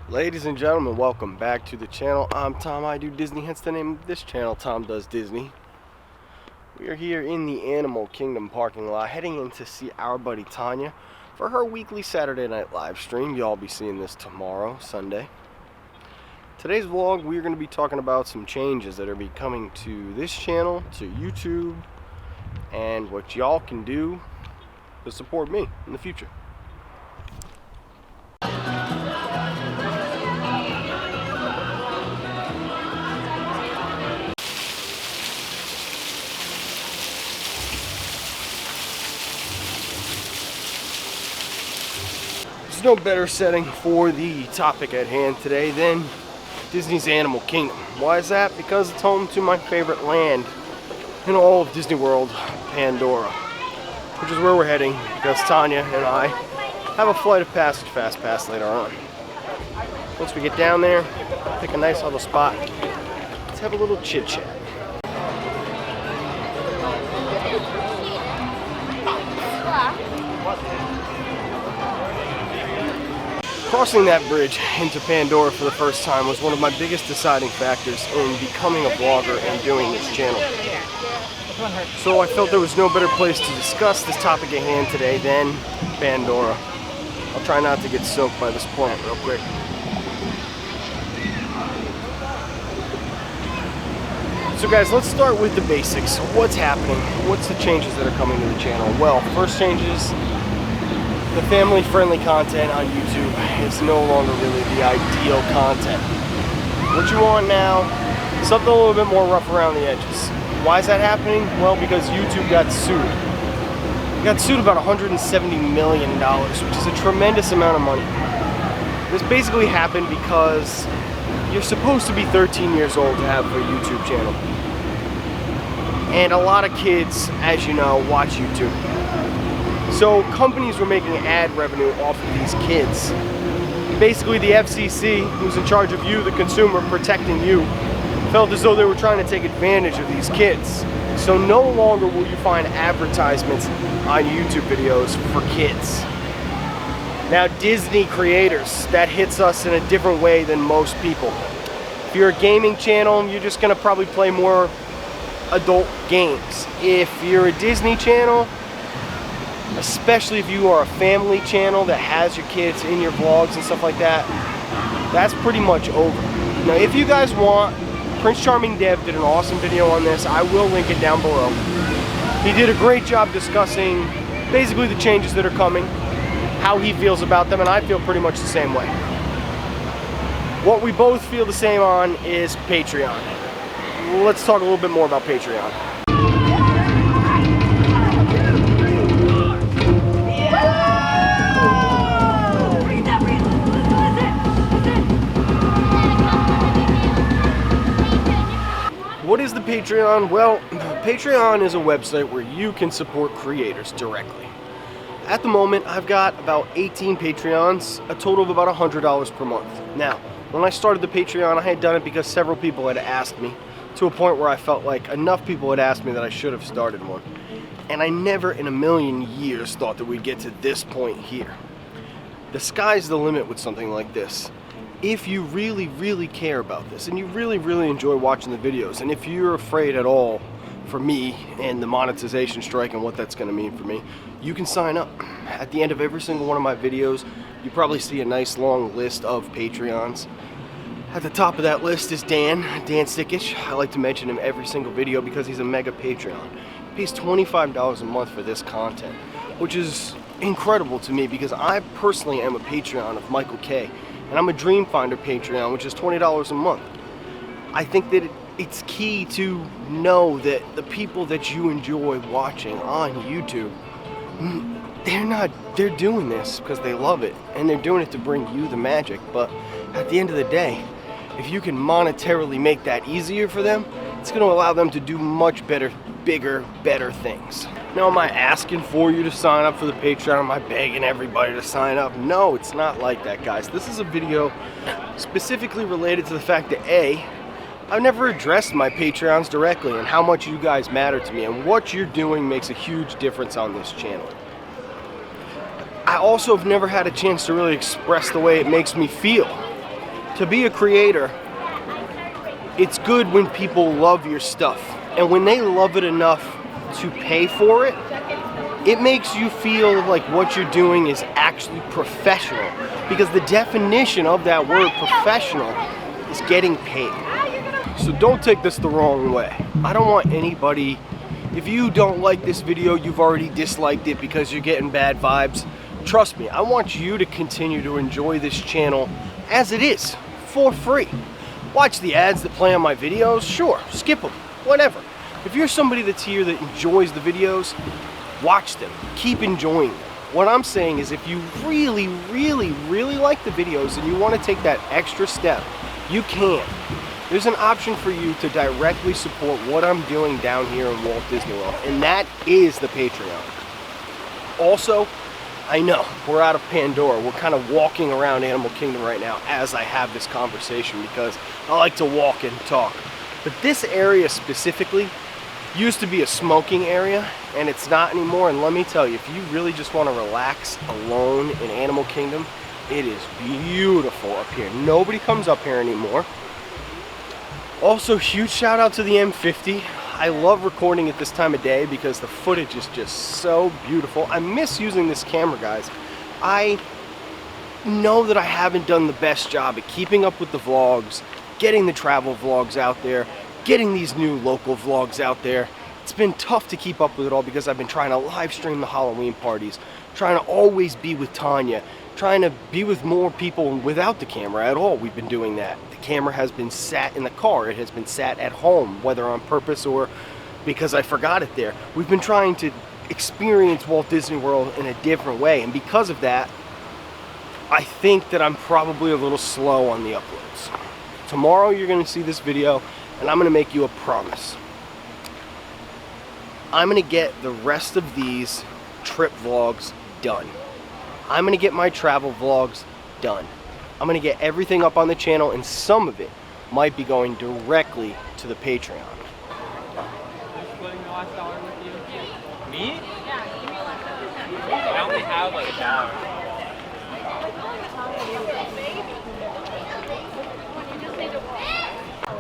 Ladies and gentlemen, welcome back to the channel. I'm Tom, I do Disney, hence the name of this channel, Tom Does Disney. We are here in the Animal Kingdom parking lot, heading in to see our buddy Tanya for her weekly Saturday night live stream. You'll all be seeing this tomorrow, Sunday. Today's vlog, we're going to be talking about some changes that are be coming to this channel, to YouTube, and what y'all can do to support me in the future. There's no better setting for the topic at hand today than Disney's Animal Kingdom. Why is that? Because it's home to my favorite land in all of Disney World, Pandora, which is where we're heading because Tanya and I have a flight of passage fast pass later on. Once we get down there, pick a nice little spot, let's have a little chit chat. Crossing that bridge into Pandora for the first time was one of my biggest deciding factors in becoming a vlogger and doing this channel. So I felt there was no better place to discuss this topic at hand today than Pandora. I'll try not to get soaked by this plant real quick. So guys, let's start with the basics. What's happening? What's the changes that are coming to the channel? Well, first change is the family-friendly content on YouTube is no longer really the ideal content. What you want now, something a little bit more rough around the edges. Why is that happening? Well, because YouTube got sued. It got sued about $170 million, which is a tremendous amount of money. This basically happened because you're supposed to be 13 years old to have a YouTube channel. And a lot of kids, as you know, watch YouTube. So companies were making ad revenue off of these kids. Basically the FCC, who's in charge of you, the consumer, protecting you, felt as though they were trying to take advantage of these kids. So no longer will you find advertisements on YouTube videos for kids. Now Disney creators, that hits us in a different way than most people. If you're a gaming channel, you're just gonna probably play more adult games. If you're a Disney channel, especially if you are a family channel that has your kids in your vlogs and stuff like that, that's pretty much over. Now if you guys want, Prince Charming Dev did an awesome video on this. I will link it down below. He did a great job discussing basically the changes that are coming, how he feels about them, and I feel pretty much the same way. What we both feel the same on is Patreon. Let's talk a little bit more about Patreon. What is the Patreon? Well, Patreon is a website where you can support creators directly. At the moment, I've got about 18 Patreons, a total of about $100 per month. Now, when I started the Patreon, I had done it because several people had asked me, to a point where I felt like enough people had asked me that I should have started one. And I never in a million years thought that we'd get to this point here. The sky's the limit with something like this. If you really, really care about this, and you really, really enjoy watching the videos, and if you're afraid at all for me and the monetization strike and what that's going to mean for me, you can sign up. At the end of every single one of my videos, you probably see a nice long list of Patreons. At the top of that list is Dan Stickich. I like to mention him every single video because he's a mega Patreon. He pays $25 a month for this content, which is incredible to me because I personally am a Patreon of Michael K. And I'm a Dream Finder Patreon, which is $20 a month. I think that it's key to know that the people that you enjoy watching on YouTube, they're doing this because they love it, and they're doing it to bring you the magic. But at the end of the day, if you can monetarily make that easier for them, it's going to allow them to do much better, bigger, better things. Now, am I asking for you to sign up for the Patreon? Am I begging everybody to sign up? No, it's not like that, guys. This is a video specifically related to the fact that A, I've never addressed my Patreons directly and how much you guys matter to me, and what you're doing makes a huge difference on this channel. I also have never had a chance to really express the way it makes me feel. to be a creator, it's good when people love your stuff. And when they love it enough to pay for it, it makes you feel like what you're doing is actually professional. Because the definition of that word professional is getting paid. So don't take this the wrong way. I don't want anybody, if you don't like this video, you've already disliked it because you're getting bad vibes. Trust me, I want you to continue to enjoy this channel as it is, for free. Watch the ads that play on my videos, sure, skip them, whatever. If you're somebody that's here that enjoys the videos, watch them, keep enjoying them. What I'm saying is if you really, really, really like the videos and you want to take that extra step, you can. There's an option for you to directly support what I'm doing down here in Walt Disney World, and that is the Patreon. Also, I know we're out of Pandora. We're kind of walking around Animal Kingdom right now as I have this conversation because I like to walk and talk. But this area specifically used to be a smoking area, and it's not anymore. And let me tell you, if you really just want to relax alone in Animal Kingdom, it is beautiful up here. Nobody comes up here anymore. Also, huge shout out to the M50. I love recording at this time of day because the footage is just so beautiful. I miss using this camera, guys. I know that I haven't done the best job at keeping up with the vlogs, getting the travel vlogs out there, getting these new local vlogs out there. It's been tough to keep up with it all because I've been trying to live stream the Halloween parties, trying to always be with Tanya, trying to be with more people without the camera at all. We've been doing that. The camera has been sat in the car. It has been sat at home, whether on purpose or because I forgot it there. We've been trying to experience Walt Disney World in a different way, and because of that, I think that I'm probably a little slow on the uploads. Tomorrow you're going to see this video, and I'm going to make you a promise. I'm going to get the rest of these trip vlogs done. I'm going to get my travel vlogs done. I'm going to get everything up on the channel, and some of it might be going directly to the Patreon. Splitting the last dollar with you? Me? Yeah, give me like I only have like $1.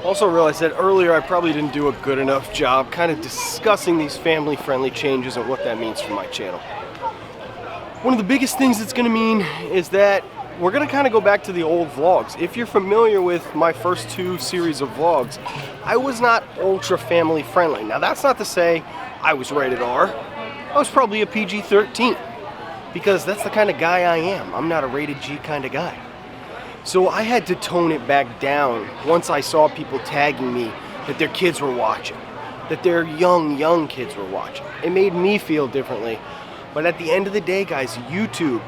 Also realized that earlier I probably didn't do a good enough job kind of discussing these family-friendly changes and what that means for my channel. One of the biggest things it's going to mean is that we're going to kind of go back to the old vlogs. If you're familiar with my first 2 series of vlogs, I was not ultra family friendly. Now that's not to say I was rated R. I was probably a PG-13 because that's the kind of guy I am. I'm not a rated G kind of guy. So I had to tone it back down once I saw people tagging me that their kids were watching, that their young kids were watching. It made me feel differently. But at the end of the day, guys, YouTube,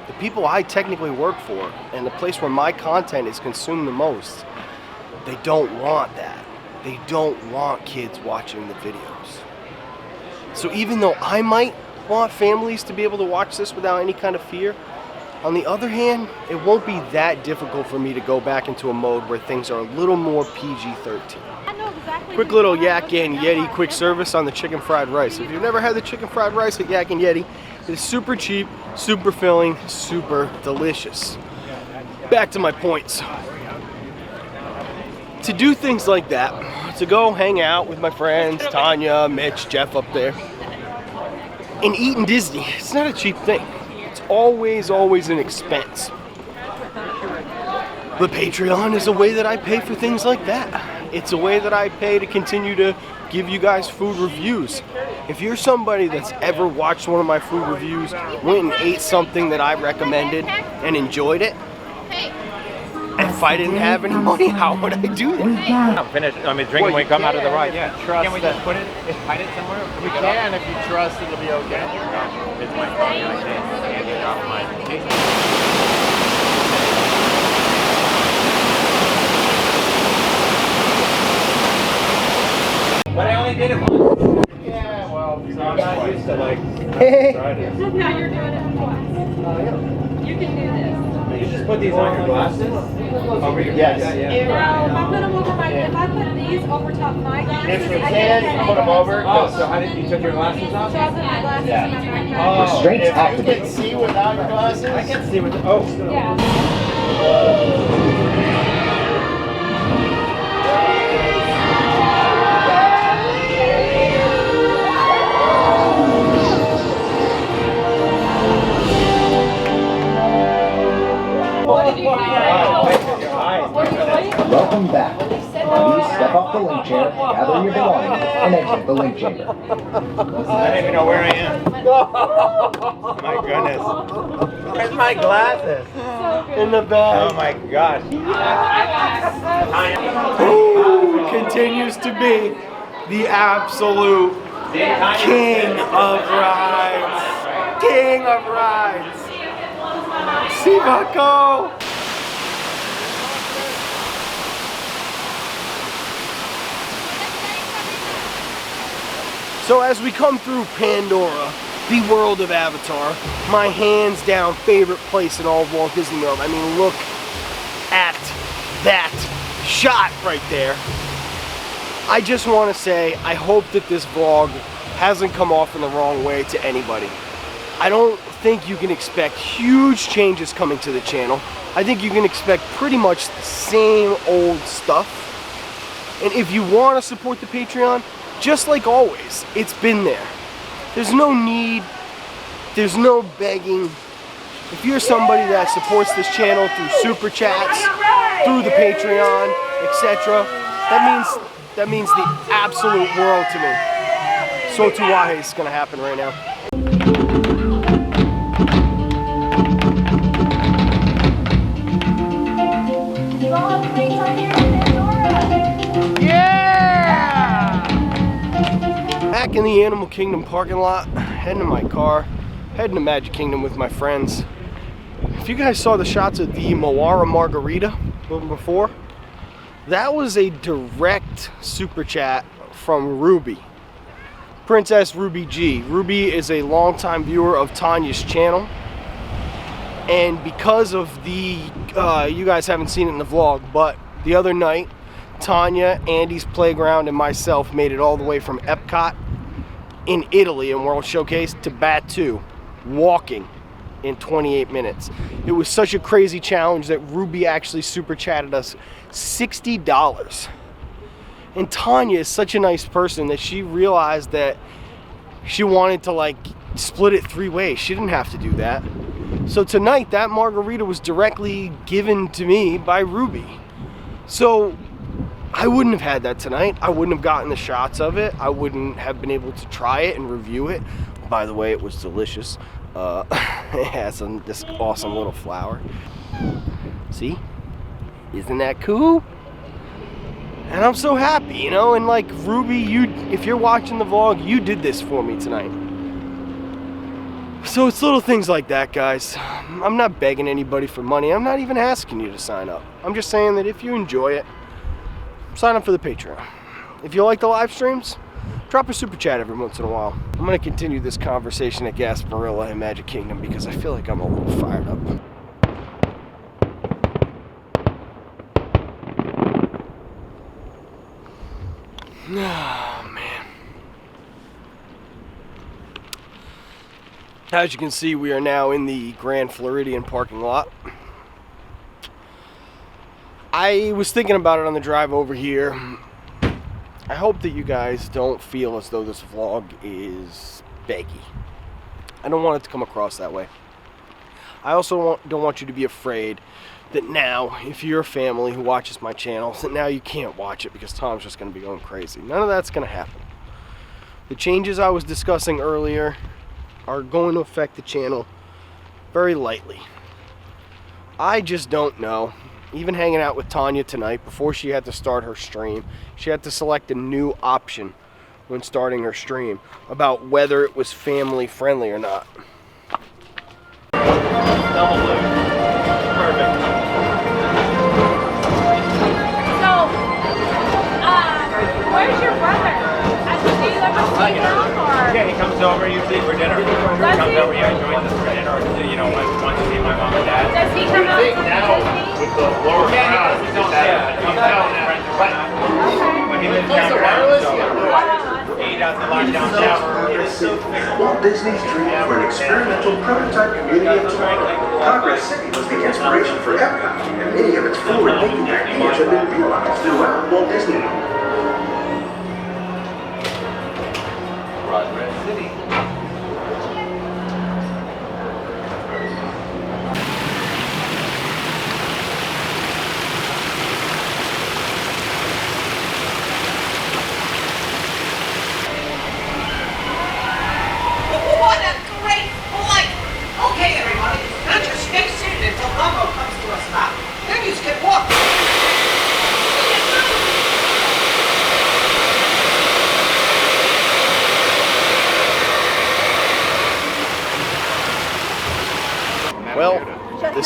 the people I technically work for and the place where my content is consumed the most, they don't want that. They don't want kids watching the videos. So even though I might want families to be able to watch this without any kind of fear, on the other hand, it won't be that difficult for me to go back into a mode where things are a little more PG-13. Quick little Yak and Yeti quick service on the chicken fried rice. If you've never had the chicken fried rice at Yak and Yeti, it's super cheap, super filling, super delicious. Back to my points. To do things like that, to go hang out with my friends, Tanya, Mitch, Jeff up there, and eat in Disney, it's not a cheap thing. It's always an expense. The Patreon is a way that I pay for things like that. It's a way that I pay to continue to give you guys food reviews. If you're somebody that's ever watched one of my food reviews, went and ate something that I recommended and enjoyed it, if I didn't have any money, how would I do that? I'm finished. I mean, drinking when we come out of the ride. Yeah. Can't we just put it, hide it somewhere? We can if you trust it'll be okay. It's my phone. I can't get it off my case. But I only did it once. Yeah, well, So I'm not used to like. Now you're doing it twice. You can do this. You just put these on your glasses. Over your Yes. If I put them over my, if I put these over top of my glasses, If you I can, put them over. Oh, so how did you took your glasses off? So I put my glasses Yeah. in my backpack. Restraints If you can see without your glasses, I can see what the, oh. Yeah. Welcome back. Now you step off the link chair, gather your belongings, and exit the link chamber. I don't even know where I am. My goodness. Where's my glasses? In the bag. Oh my gosh. Who continues to be the absolute king of rides. King of rides. Sivako. So as we come through Pandora, the world of Avatar, my hands down favorite place in all of Walt Disney World. I mean, look at that shot right there. I just want to say, I hope that this vlog hasn't come off in the wrong way to anybody. I don't think you can expect huge changes coming to the channel. I think you can expect pretty much the same old stuff. And if you want to support the Patreon, just like always, it's been there. There's no need, there's no begging. If you're somebody that supports this channel through super chats, through the Patreon, etc., that means the absolute world to me. So Tuwahe is gonna happen right now. Back in the Animal Kingdom parking lot, heading to my car, heading to Magic Kingdom with my friends. If you guys saw the shots of the Moara Margarita before, that was a direct super chat from Ruby, Princess Ruby G. Ruby is a longtime viewer of Tanya's channel, and because of the, you guys haven't seen it in the vlog, but the other night, Tanya, Andy's Playground, and myself made it all the way from Epcot in Italy in World Showcase to Batu, walking in 28 minutes. It was such a crazy challenge that Ruby actually super chatted us $60. And Tanya is such a nice person that she realized that she wanted to like split it 3 ways. She didn't have to do that. So tonight, that margarita was directly given to me by Ruby. So I wouldn't have had that tonight. I wouldn't have gotten the shots of it. I wouldn't have been able to try it and review it. By the way, it was delicious. It has this awesome little flower. See? Isn't that cool? And I'm so happy, you know? And like Ruby, if you're watching the vlog, you did this for me tonight. So it's little things like that, guys. I'm not begging anybody for money. I'm not even asking you to sign up. I'm just saying that if you enjoy it, sign up for the Patreon. If you like the live streams, drop a super chat every once in a while. I'm going to continue this conversation at Gasparilla in Magic Kingdom because I feel like I'm a little fired up. Oh, man. As you can see, we are now in the Grand Floridian parking lot. I was thinking about it on the drive over here. I hope that you guys don't feel as though this vlog is beggy. I don't want it to come across that way. I also don't want you to be afraid that now, if you're a family who watches my channel, that now you can't watch it because Tom's just going to be going crazy. None of that's going to happen. The changes I was discussing earlier are going to affect the channel very lightly. I just don't know. Even hanging out with Tanya tonight, before she had to start her stream, she had to select a new option when starting her stream about whether it was family friendly or not. Double blue. Perfect. So, where's your brother? Do you ever see him or? Yeah, he comes over usually for dinner. He comes over, yeah, joins us for dinner. You know, once to see my mom and dad. Does he come out to now, Disney? with the lower crowd, he's down now. When he lives down there, so he doesn't lock down town. Walt Disney's dream for an experimental prototype community of tomorrow. Congress City was the inspiration for Epcot, and many of its forward-thinking ideas have been realized throughout Walt Disney World. Progress City.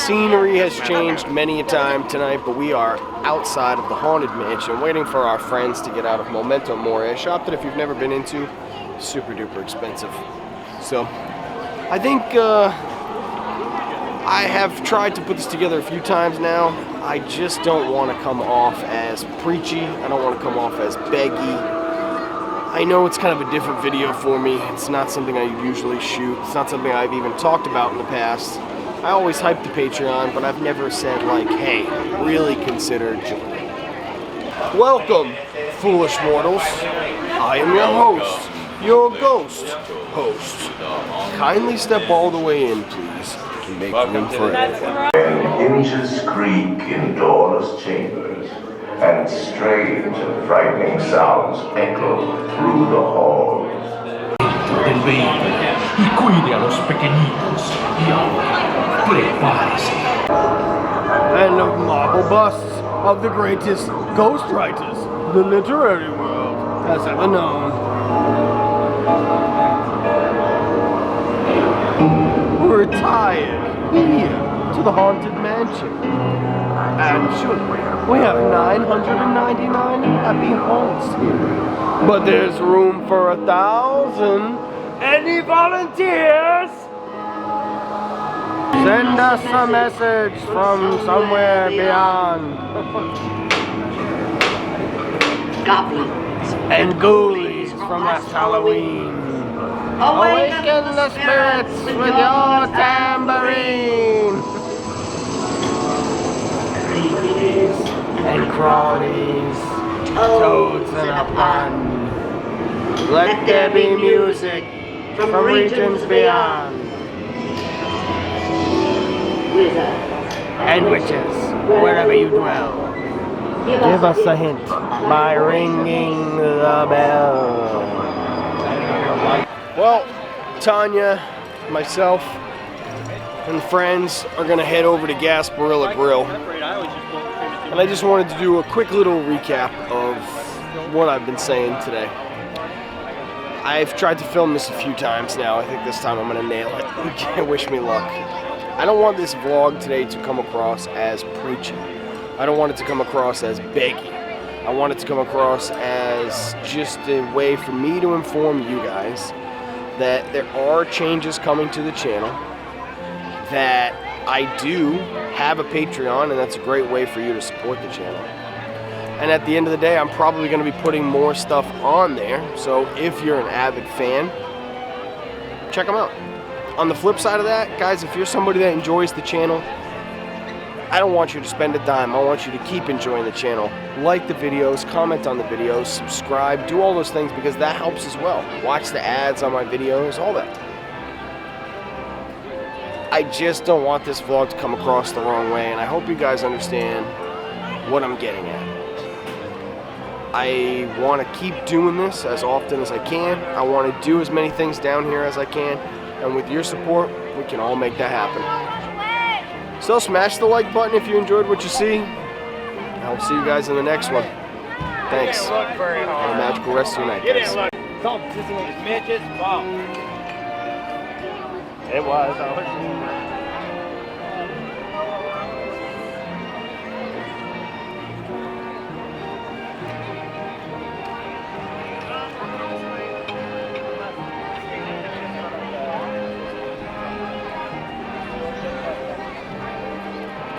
scenery has changed many a time tonight, but we are outside of the Haunted Mansion waiting for our friends to get out of Memento Mori, a shop that if you've never been into, super duper expensive. So I think I have tried to put this together a few times now. I just don't want to come off as preachy. I don't want to come off as beggy. I know it's kind of a different video for me. It's not something I usually shoot. It's not something I've even talked about in the past. I always hype the Patreon, but I've never said like, hey, really consider joining. Welcome, foolish mortals. I am your host, your ghost host. Kindly step all the way in, please, to make room for everyone. Hinges creak in doorless chambers, and strange and frightening sounds echo through the halls. Del vehículo y cuide a los pequeñitos y ahora prepárese. And the marble busts of the greatest ghostwriters the literary world has ever known. Retired here to the Haunted Mansion. And we have 999 happy haunts here. But there's room for 1,000. Any volunteers? Send us a message from somewhere beyond. Goblins And ghoulies from last Halloween. Awaken the spirits with your tambourine. Creepies and crawlies, toads in a pond. Let there be music from regions beyond. And witches, wherever you dwell. Give us a hint by ringing the bell. Well, Tanya, myself, and friends are gonna head over to Gasparilla Grill. And I just wanted to do a quick little recap of what I've been saying today. I've tried to film this a few times now. I think this time I'm gonna nail it. Wish me luck. I don't want this vlog today to come across as preachy. I don't want it to come across as beggy. I want it to come across as just a way for me to inform you guys that there are changes coming to the channel, that I do have a Patreon, and that's a great way for you to support the channel. And at the end of the day, I'm probably going to be putting more stuff on there, so if you're an avid fan, check them out. On the flip side of that, guys, if you're somebody that enjoys the channel, I don't want you to spend a dime. I want you to keep enjoying the channel. Like the videos, comment on the videos, subscribe, do all those things because that helps as well. Watch the ads on my videos, all that. I just don't want this vlog to come across the wrong way, and I hope you guys understand what I'm getting at. I want to keep doing this as often as I can. I want to do as many things down here as I can, and with your support, we can all make that happen. So smash the like button if you enjoyed what you see. I'll see you guys in the next one. Thanks. Have a magical rest of your night, guys. It was.